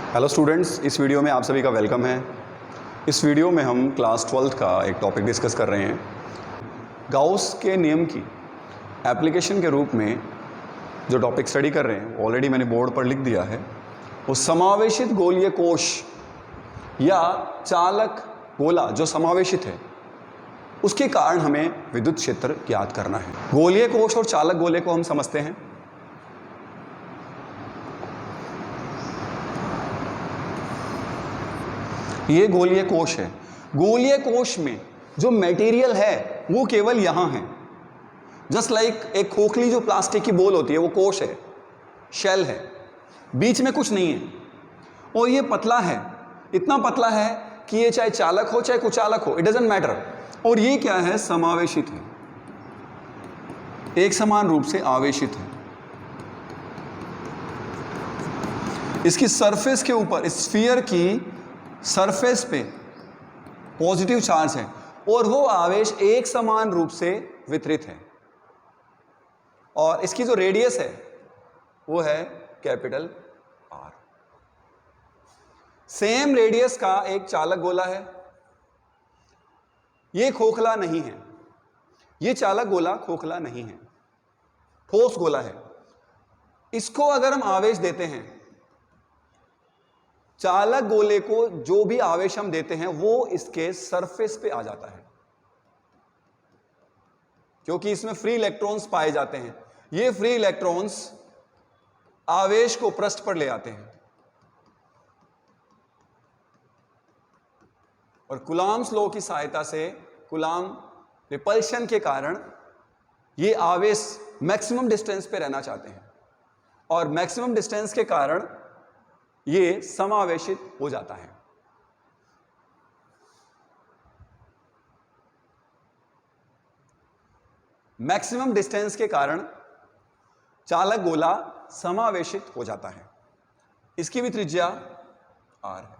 Hello students, इस video में आप सभी का वेलकम है। इस वीडियो में हम क्लास 12th का एक टॉपिक डिस्कस कर रहे हैं। गाउस के नियम की एप्लीकेशन के रूप में जो टॉपिक स्टडी कर रहे हैं ऑलरेडी मैंने बोर्ड पर लिख दिया है। वो समावेशित गोलीय कोश या चालक गोला जो समावेशित है उसके कारण हमें विद्युत क्षेत्र ज्ञात करना है। गोलीय कोश और चालक गोले को हम समझते हैं। ये गोलीय कोश है। गोलीय कोश में जो मटेरियल है वो केवल यहां है। जस्ट लाइक एक खोखली जो प्लास्टिक की बोल होती है वो कोश है, शेल है, बीच में कुछ नहीं है और ये पतला है, इतना पतला है कि ये चाहे चालक हो चाहे कुचालक हो, इट डजंट मैटर। और ये क्या है? समावेशित है, एक समान रूप से आवेशित है। इसकी सरफेस के ऊपर, स्फीयर की सरफेस पे पॉजिटिव चार्ज है और वो आवेश एक समान रूप से वितरित है। और इसकी जो रेडियस है वो है कैपिटल आर। सेम रेडियस का एक चालक गोला है। ये खोखला नहीं है, ये चालक गोला खोखला नहीं है, ठोस गोला है। इसको अगर हम आवेश देते हैं, चालक गोले को जो भी आवेश हम देते हैं वो इसके सरफेस पे आ जाता है, क्योंकि इसमें फ्री इलेक्ट्रॉन्स पाए जाते हैं। ये फ्री इलेक्ट्रॉन्स आवेश को पृष्ठ पर ले आते हैं और कूलॉम्स लॉ की सहायता से, कूलॉम रिपल्शन के कारण ये आवेश मैक्सिमम डिस्टेंस पे रहना चाहते हैं और मैक्सिमम डिस्टेंस के कारण ये समावेशित हो जाता है। मैक्सिमम डिस्टेंस के कारण चालक गोला समावेशित हो जाता है। इसकी भी त्रिज्या आर है।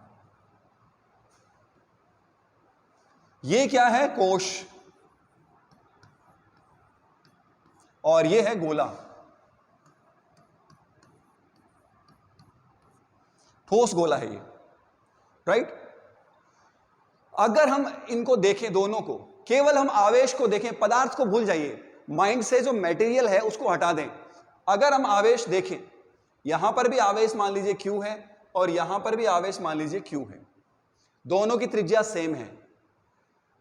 ये क्या है? कोश। और ये है गोला, ठोस गोला है ये, राइट। अगर हम इनको देखें, दोनों को, केवल हम आवेश को देखें, पदार्थ को भूल जाइए, माइंड से जो मटेरियल है उसको हटा दें। अगर हम आवेश देखें, यहां पर भी आवेश मान लीजिए Q है और यहां पर भी आवेश मान लीजिए Q है, दोनों की त्रिज्या सेम है,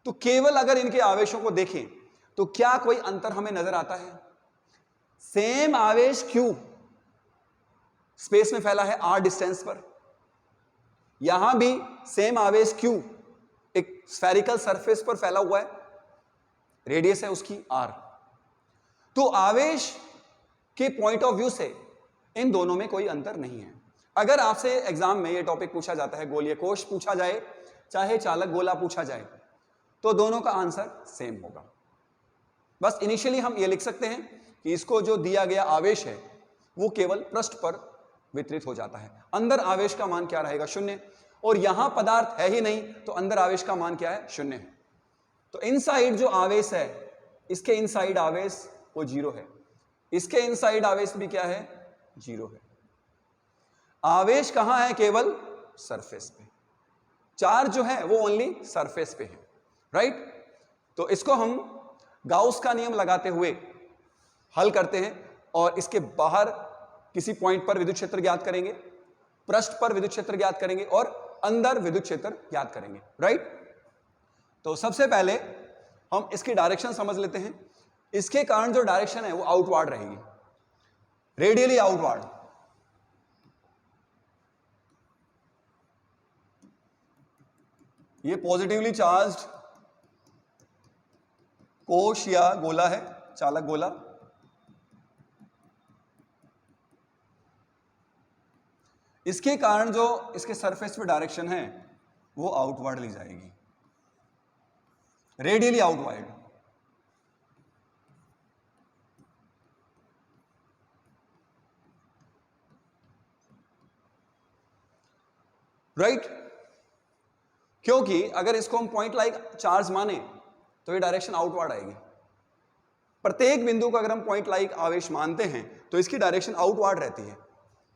तो केवल अगर इनके आवेशों को देखें तो क्या कोई अंतर हमें नजर आता है? सेम आवेश Q स्पेस में फैला है r डिस्टेंस पर, यहां भी सेम आवेश Q एक स्फेरिकल सरफेस पर फैला हुआ है, रेडियस है उसकी r। तो आवेश के पॉइंट ऑफ व्यू से इन दोनों में कोई अंतर नहीं है। अगर आपसे एग्जाम में ये टॉपिक पूछा जाता है, गोलीय कोश पूछा जाए चाहे चालक गोला पूछा जाए, तो दोनों का आंसर सेम होगा। बस इनिशियली हम ये लिख सकते हैं कि इसको जो दिया गया आवेश है वो केवल पृष्ठ पर वितरित हो जाता है। अंदर आवेश का मान क्या रहेगा? 0। और यहां पदार्थ है ही नहीं तो अंदर आवेश का मान क्या है? 0 है। तो इनसाइड जो आवेश है, इसके इनसाइड आवेश वो 0 है, इसके इनसाइड आवेश भी क्या है? 0 है। आवेश कहां है? केवल सरफेस पे। चार्ज जो है वो ओनली सरफेस पे है, राइट। तो इसको हम गाउस का नियम लगाते हुए हल करते हैं और इसके बाहर किसी पॉइंट पर विद्युत क्षेत्र ज्ञात करेंगे, पृष्ठ पर विद्युत क्षेत्र ज्ञात करेंगे और अंदर विद्युत क्षेत्र ज्ञात करेंगे, राइट। तो सबसे पहले हम इसकी डायरेक्शन समझ लेते हैं। इसके कारण जो डायरेक्शन है वो आउटवार्ड रहेगी, रेडियली आउटवार्ड। ये पॉजिटिवली चार्ज्ड कोश या गोला है, चालक गोला। इसके कारण जो इसके सरफेस पे डायरेक्शन है वो आउटवर्ड ली जाएगी, रेडियली आउटवर्ड। राइट। क्योंकि अगर इसको हम पॉइंट लाइक चार्ज माने तो ये डायरेक्शन आउटवर्ड आएगी। प्रत्येक बिंदु को अगर हम पॉइंट लाइक आवेश मानते हैं तो इसकी डायरेक्शन आउटवर्ड रहती है।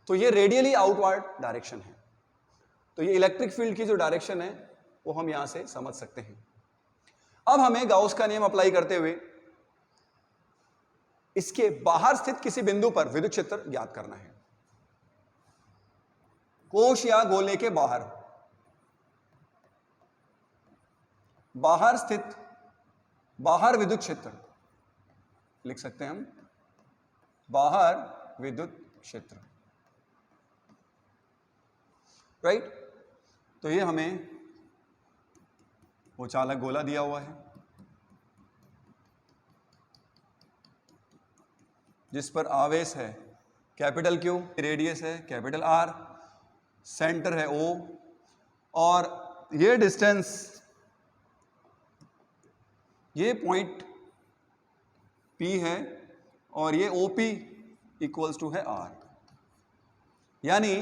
तो ये रेडियली आउटवर्ड डायरेक्शन है। तो ये इलेक्ट्रिक फील्ड की जो डायरेक्शन है वो हम यहां से समझ सकते हैं। अब हमें गाउस का नियम अप्लाई करते हुए इसके बाहर स्थित किसी बिंदु पर विद्युत क्षेत्र ज्ञात करना है। कोश या गोले के बाहर स्थित बाहर विद्युत क्षेत्र लिख सकते हैं हम, बाहर विद्युत क्षेत्र, राइट। तो ये हमें वो चालक गोला दिया हुआ है जिस पर आवेश है कैपिटल Q, रेडियस है कैपिटल R, सेंटर है O, और ये डिस्टेंस, ये पॉइंट P है और ये OP इक्वल्स टू है R, यानी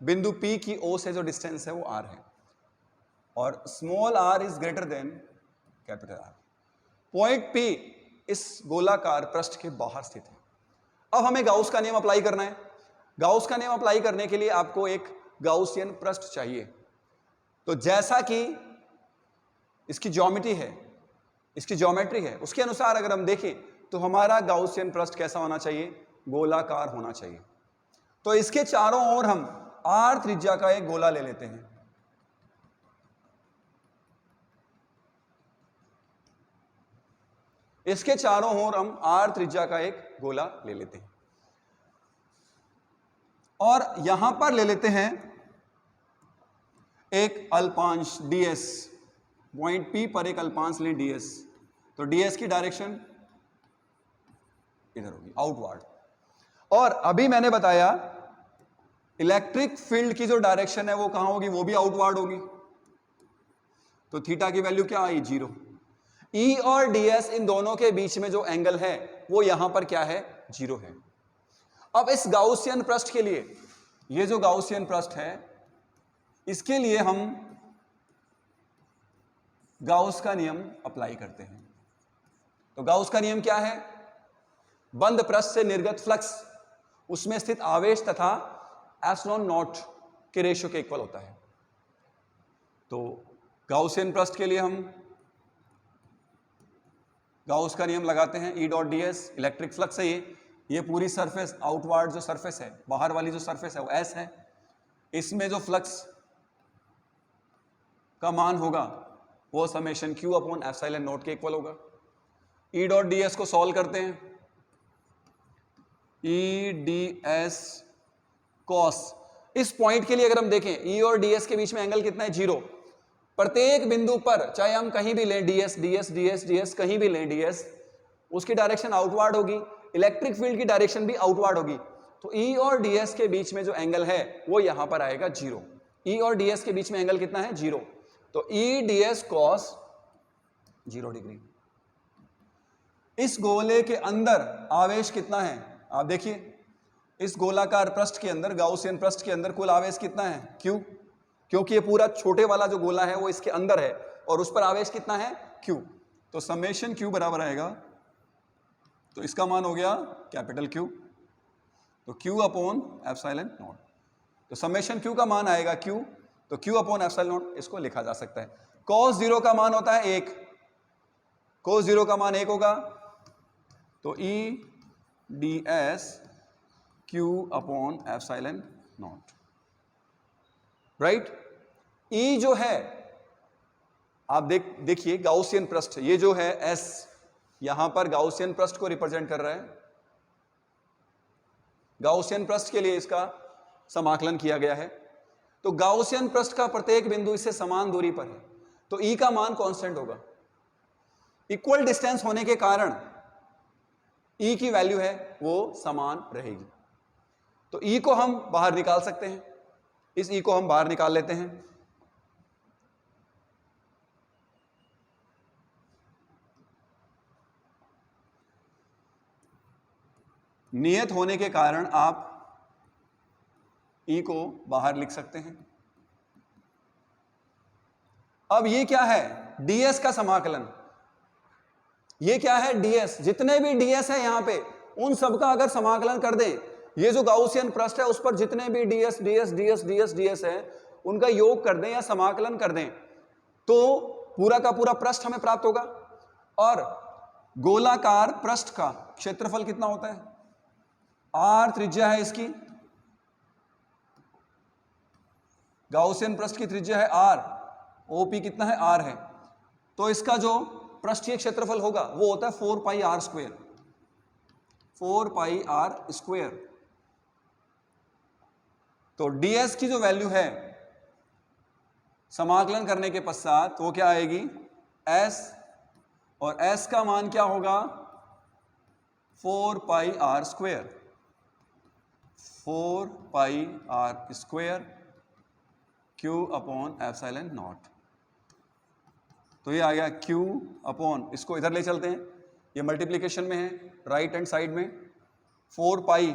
बिंदु P की O से जो डिस्टेंस है वो R है और small r is greater than capital R। Point P इस गोलाकार पृष्ठ के बाहर स्थित है। अब हमें गाउस का नियम अप्लाई करना है। गाउस का नियम अप्लाई करने के लिए आपको एक गाउसियन पृष्ठ चाहिए। तो जैसा कि इसकी ज्योमेट्री है, उसके अनुसार अगर हम देखें तो हमारा गाउसियन पृष्ठ कैसा होना चाहिए? गोलाकार होना चाहिए। तो इसके चारों ओर हम r त्रिज्या का एक गोला ले लेते हैं। इसके चारों ओर हम r त्रिज्या का एक गोला ले लेते हैं और यहां पर ले लेते हैं एक अल्पांश ds, पॉइंट P पर एक अल्पांश लें ds। तो ds की डायरेक्शन इधर होगी, आउटवर्ड। और अभी मैंने बताया इलेक्ट्रिक फील्ड की जो डायरेक्शन है वो कहां होगी? वो भी आउटवर्ड होगी। तो थीटा की वैल्यू क्या आई? 0। E और ds इन दोनों के बीच में जो एंगल है वो यहां पर क्या है? 0 है। अब इस गाउसियन पृष्ठ के लिए, ये जो गाउसियन पृष्ठ है इसके लिए हम गाउस का नियम अप्लाई करते हैं। तो गाउस का नियम क्या है? बंद पृष्ठ से निर्गत फ्लक्स उसमें स्थित आवेश तथा एप्सिलॉन नॉट के रेशियो के इक्वल होता है। तो गाउसियन पृष्ठ के लिए हम गाउस का नियम लगाते हैं। E dot ds electric flux है, ये पूरी सरफेस, आउटवर्ड जो सरफेस है, बाहर वाली जो सरफेस है वो S है। इसमें जो फ्लक्स का मान होगा वो summation Q upon epsilon not के इक्वल होगा। E डॉट ds को सॉल्व करते हैं। E ds cos, इस पॉइंट के लिए अगर हम देखें E और ds के बीच में एंगल कितना है? 0। प्रत्येक बिंदु पर चाहे हम कहीं भी लें ds कहीं भी लें ds, उसकी डायरेक्शन आउटवर्ड होगी। इलेक्ट्रिक फील्ड की डायरेक्शन भी आउटवर्ड होगी। तो E और ds के बीच में जो एंगल है वो यहां पर आएगा 0। E और ds के बीच में एंगल कितना है? 0। तो E ds cos 0 डिग्री। इस गोले के अंदर आवेश कितना है? आप देखिए, इस गोलाकार पृष्ठ के अंदर, गाउसियन पृष्ठ के अंदर कुल आवेश कितना है? Q, क्योंकि ये पूरा छोटे वाला जो गोला है वो इसके अंदर है और उस पर आवेश कितना है? Q। तो समेशन Q बराबर आएगा, तो इसका मान हो गया कैपिटल Q, तो Q अपॉन एप्सिलॉन नॉट। तो समेशन Q का मान आएगा Q, तो Q अपॉन एप्सिलॉन नॉट इसको लिखा जा सकता है। cos 0 का मान होता है 1, cos 0 का मान 1 होगा, तो E ds Q upon epsilon not, right. E जो है, आप देखिए गाउसियन पृष्ठ, ये जो है S यहां पर गाउसियन पृष्ठ को रिप्रेजेंट कर रहा है। गाउसियन पृष्ठ के लिए इसका समाकलन किया गया है। तो गाउसियन पृष्ठ का प्रत्येक बिंदु इससे समान दूरी पर है, तो E का मान कांस्टेंट होगा। इक्वल डिस्टेंस होने के कारण E की वैल्यू है वो समान रहेगी। तो E को हम बाहर निकाल सकते हैं, इस E को हम बाहर निकाल लेते हैं। नियत होने के कारण आप E को बाहर लिख सकते हैं। अब ये क्या है? ds का समाकलन। ये क्या है? ds। जितने भी ds है यहां पे उन सबका अगर समाकलन कर दें, ये जो गाउसियन पृष्ठ है उस पर जितने भी ds है उनका योग कर दें या समाकलन कर दें तो पूरा का पूरा पृष्ठ हमें प्राप्त होगा। और गोलाकार पृष्ठ का क्षेत्रफल कितना होता है? r त्रिज्या है इसकी, गाउसियन पृष्ठ की त्रिज्या है r, OP कितना है? r है। तो इसका जो पृष्ठीय क्षेत्रफल होगा वो होता है 4 pi r square, 4 pi r square. तो ds की जो वैल्यू है समाकलन करने के पश्चात वो क्या आएगी? s, और s का मान क्या होगा? 4 pi r square, 4 pi r square q upon epsilon not. तो ये आ गया q अपॉन, इसको इधर ले चलते हैं, ये मल्टीप्लिकेशन में है राइट हैंड साइड में, 4 पाई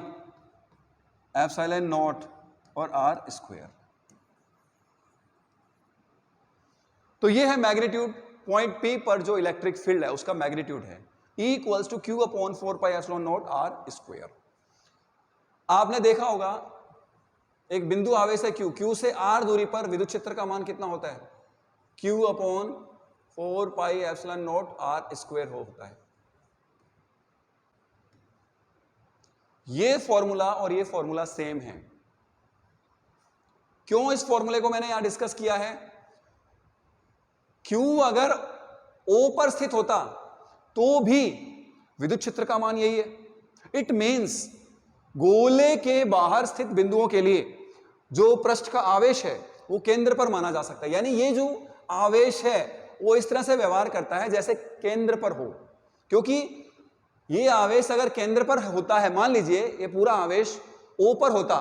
एप्सिलॉन नॉट और r स्क्वायर। तो ये है मैग्नीट्यूड, पॉइंट P पर जो इलेक्ट्रिक फील्ड है उसका मैग्नीट्यूड है E equals to Q upon 4 pi epsilon naught r square. आपने देखा होगा एक बिंदु आवेश है Q से r दूरी पर विद्युत क्षेत्र का मान कितना होता है? Q upon 4 pi epsilon naught r square होता है। ये फॉर्मूला और ये फॉर्मूला सेम है। क्यों इस फॉर्मूले को मैंने यहां डिस्कस किया है? Q अगर O पर स्थित होता तो भी विद्युत क्षेत्र का मान यही है। इट मींस गोले के बाहर स्थित बिंदुओं के लिए जो पृष्ठ का आवेश है वो केंद्र पर माना जा सकता है। यानी ये जो आवेश है वो इस तरह से व्यवहार करता है जैसे केंद्र पर हो, क्योंकि ये आवेश अगर केंद्र पर होता है, मान लीजिए ये पूरा आवेश O पर होता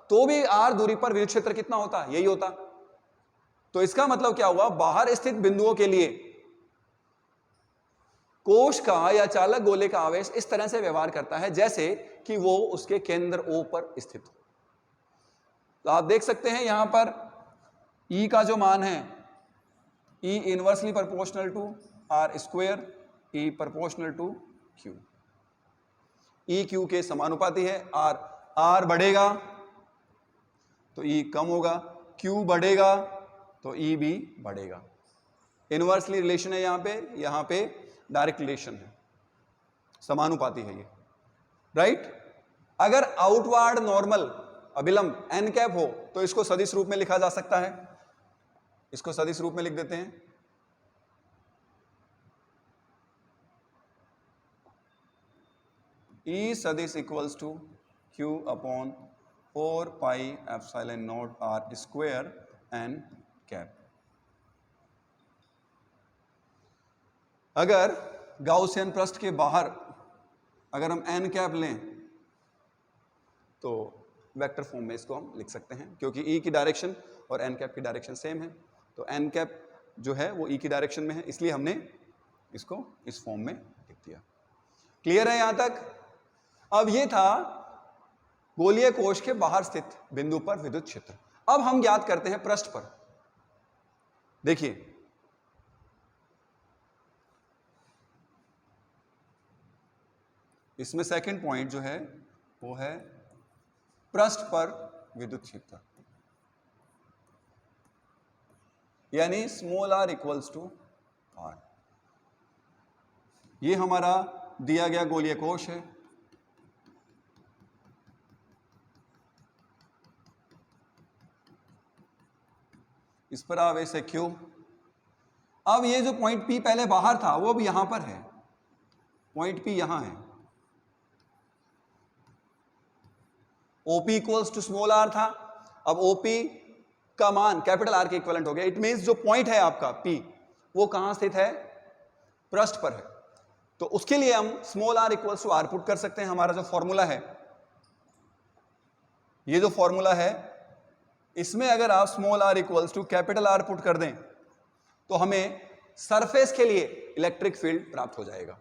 तो भी r दूरी पर विद्युत क्षेत्र कितना होता? यही होता। तो इसका मतलब क्या हुआ? बाहर स्थित बिंदुओं के लिए कोश का या चालक गोले का आवेश इस तरह से व्यवहार करता है जैसे कि वो उसके केंद्र O पर स्थित हो। तो आप देख सकते हैं यहां पर E का जो मान है, E inversely proportional to r square, E proportional to Q, E Q के समानुपाती है। r बढ़ेगा तो E कम होगा, Q बढ़ेगा तो E भी बढ़ेगा। इनवर्सली रिलेशन है यहां पे डायरेक्ट रिलेशन है, समानुपाती है ये, राइट। अगर आउटवर्ड नॉर्मल अभिलंब n कैप हो तो इसको सदिश रूप में लिखा जा सकता है। इसको सदिश रूप में लिख देते हैं, E सदिश equals to Q upon 4 pi epsilon naught r square n cap. अगर गाउसियन पृष्ठ के बाहर अगर हम n कैप लें तो वेक्टर फॉर्म में इसको हम लिख सकते हैं, क्योंकि E की डायरेक्शन और n कैप की डायरेक्शन सेम है। तो n कैप जो है वो E की डायरेक्शन में है, इसलिए हमने इसको इस फॉर्म में लिख दिया। क्लियर है यहां तक? अब ये था गोलीय कोश के बाहर स्थित बिंदु पर विद्युत क्षेत्र। अब हम ज्ञात करते हैं पृष्ठ पर। देखिए इसमें सेकंड पॉइंट जो है वो है पृष्ठ पर विद्युत क्षेत्र, यानी small r equals to r। ये हमारा दिया गया गोलीय कोश है, इस पर आवेश है Q। अब ये जो पॉइंट P पहले बाहर था वो अब यहां पर है, पॉइंट P यहां है। OP equals to small r था, अब OP का मान कैपिटल R के इक्विवेलेंट हो गया। इट मींस जो पॉइंट है आपका P वो कहां स्थित है? पृष्ठ पर है। तो उसके लिए हम small r equals to r put कर सकते हैं। हमारा जो फॉर्मूला है, ये जो फॉर्मूला है, इसमें अगर आप small r equals to capital R put कर दें तो हमें सरफेस के लिए इलेक्ट्रिक फील्ड प्राप्त हो जाएगा।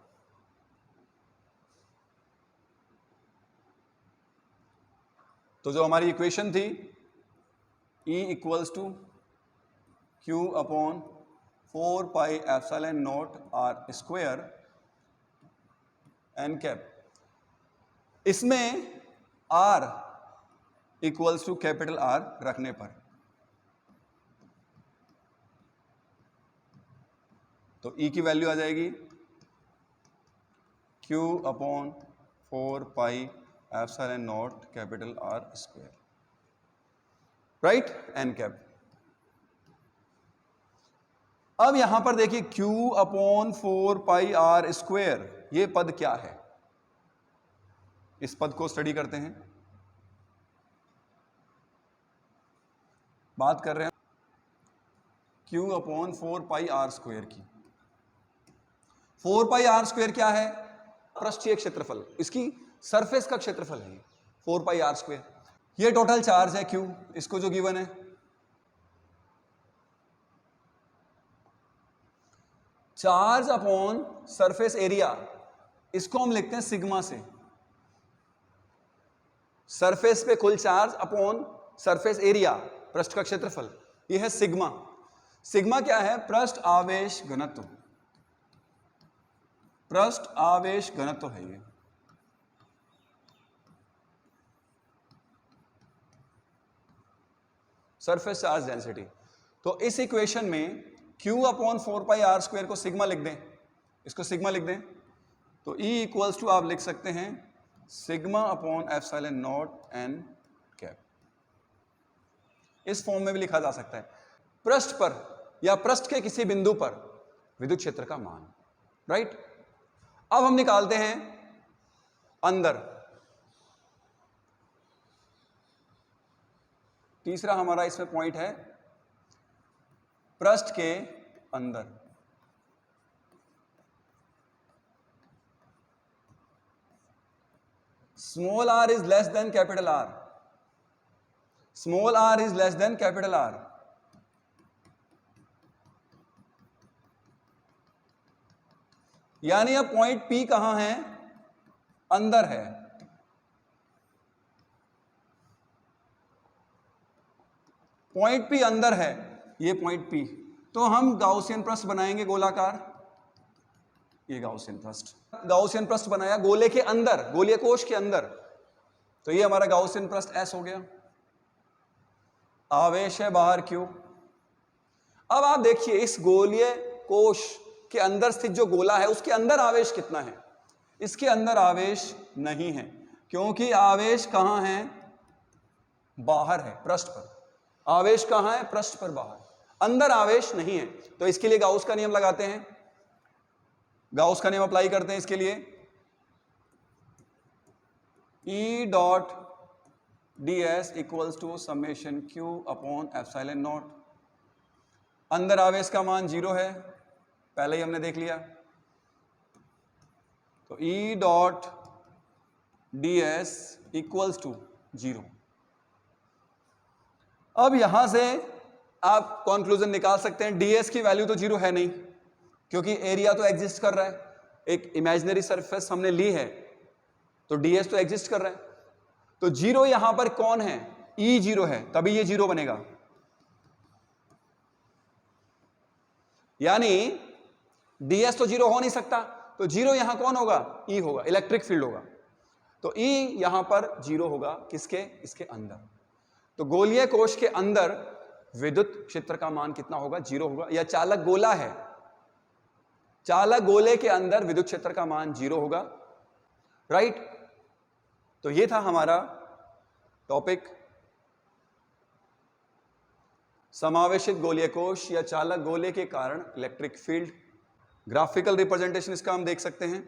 तो जो हमारी इक्वेशन थी E equals to Q upon 4 pi epsilon naught r square n cap, इसमें R equals to capital R रखने पर तो ई की वैल्यू आ जाएगी Q upon 4 pi epsilon naught capital R square, right, n cap. अब यहां पर देखिए Q upon 4 pi R square, ये पद क्या है? इस पद को स्टडी करते हैं। बात कर रहे हैं Q upon 4 pi R square की। 4 पाई R स्क्वायर क्या है? पृष्ठीय क्षेत्रफल, इसकी सरफेस का क्षेत्रफल है 4 पाई R स्क्वायर। ये टोटल चार्ज है Q, इसको जो गिवन है। चार्ज अपॉन सरफेस एरिया, इसको हम लिखते हैं सिग्मा से। सरफेस पे कुल चार्ज अपॉन सरफेस एरिया, पृष्ठ का क्षेत्रफल, ये है सिग्मा। सिग्मा क्या है? पृष्ठ आवेश घनत्व, पृष्ठ आवेश घनत्व है ये। Surface charge density. तो इस इक्वेशन में Q upon 4 pi R square को सिग्मा लिख दें, इसको सिग्मा लिख दें, तो E इक्वल्स टू आप लिख सकते हैं sigma upon epsilon not n cap. इस फॉर्म में भी लिखा जा सकता है, पृष्ठ पर या पृष्ठ के किसी बिंदु पर विद्युत क्षेत्र का मान, राइट। अब हम निकालते हैं अंदर। तीसरा हमारा इसमें पॉइंट है पृष्ठ के अंदर। Small r is less than capital R, small r is less than capital R। यानी अब पॉइंट P कहां है? अंदर है। पॉइंट P अंदर है, ये पॉइंट P। तो हम गाउसियन पृष्ठ बनाएंगे गोलाकार, ये गाउसियन पृष्ठ। गाउसियन पृष्ठ बनाया गोले के अंदर, गोलीय कोश के अंदर, तो ये हमारा गाउसियन पृष्ठ S हो गया। आवेश है बाहर Q। अब आप देखिए इस गोलीय कोश के अंदर स्थित जो गोला है उसके अंदर आवेश कितना है? इसके अंदर आवेश नहीं है, क्योंकि आवेश कहां है? बाहर है, पृष्ठ पर। आवेश कहां है? पृष्ठ पर बाहर, अंदर आवेश नहीं है। तो इसके लिए गाउस का नियम लगाते हैं, गाउस का नियम अप्लाई करते हैं इसके लिए। E dot ds equals to summation Q upon epsilon naught. अंदर आवेश का मान 0 है, पहले ही हमने देख लिया। तो E dot ds equals to 0। अब यहां से आप कंक्लूजन निकाल सकते हैं, ds की वैल्यू तो 0 है नहीं, क्योंकि एरिया तो एग्जिस्ट कर रहा है। एक इमेजिनरी सरफेस हमने ली है, तो ds तो एग्जिस्ट कर रहा है। तो 0 यहां पर कौन है? E 0 है, तभी ये 0 बनेगा। यानी ds तो 0 हो नहीं सकता, तो 0 यहां कौन होगा? E होगा, इलेक्ट्रिक फील्ड होगा। तो E यहां पर 0 होगा, किसके? इसके अंदर। तो गोलीय कोश के अंदर विद्युत क्षेत्र का मान कितना होगा? 0 होगा। या चालक गोला है, चालक गोले के अंदर विद्युत क्षेत्र का मान 0 होगा, राइट। तो ये था हमारा टॉपिक, समावेशित गोलीय कोश या चालक गोले के कारण इलेक्ट्रिक फील्ड। ग्राफिकल रिप्रेजेंटेशन इसका हम देख सकते हैं।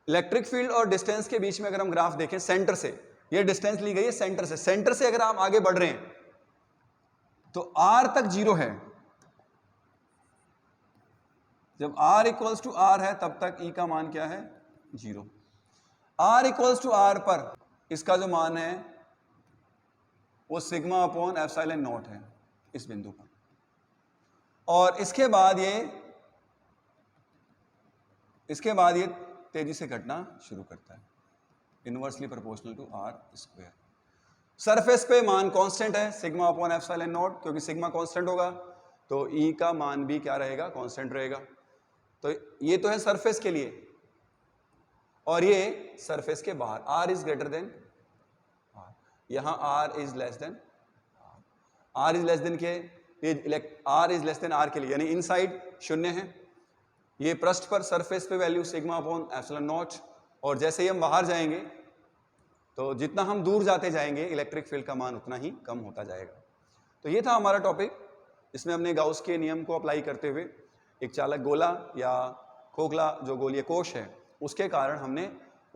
इलेक्ट्रिक फील्ड और डिस्टेंस के बीच में अगर हम ग्राफ देखें, सेंटर से, ये डिस्टेंस ली गई है सेंटर से, सेंटर से अगर आप आगे बढ़ रहे हैं तो R तक 0 है। जब R इक्वल्स टू R है तब तक E का मान क्या है? 0। R इक्वल्स टू R पर इसका जो मान है वो सिग्मा अपॉन एप्सिलॉन नॉट है इस बिंदु पर। और इसके बाद ये तेजी से घटना शुरू करता है, inversely proportional to R square. Surface पे मान कांस्टेंट है सिग्मा अपॉन एप्सिलॉन नॉट, क्योंकि सिग्मा कांस्टेंट होगा तो E का मान भी क्या रहेगा? कांस्टेंट रहेगा। तो ये तो है सरफेस के लिए, और ये सरफेस के बाहर R is greater than R, यहां R is less than R is less than के R is less than R के लिए, यानी इनसाइड 0 है, ये पृष्ठ पर सरफेस पे value sigma upon epsilon not, और जैसे ही हम बाहर जाएंगे तो जितना हम दूर जाते जाएंगे इलेक्ट्रिक फील्ड का मान उतना ही कम होता जाएगा। तो ये था हमारा टॉपिक, इसमें हमने गाउस के नियम को अप्लाई करते हुए एक चालक गोला या खोखला जो गोलीय कोश है उसके कारण हमने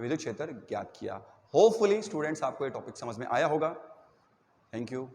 विद्युत क्षेत्र ज्ञात किया। होपफुली स्टूडेंट्स आपको ये टॉपिक समझ में आया होगा। Thank you.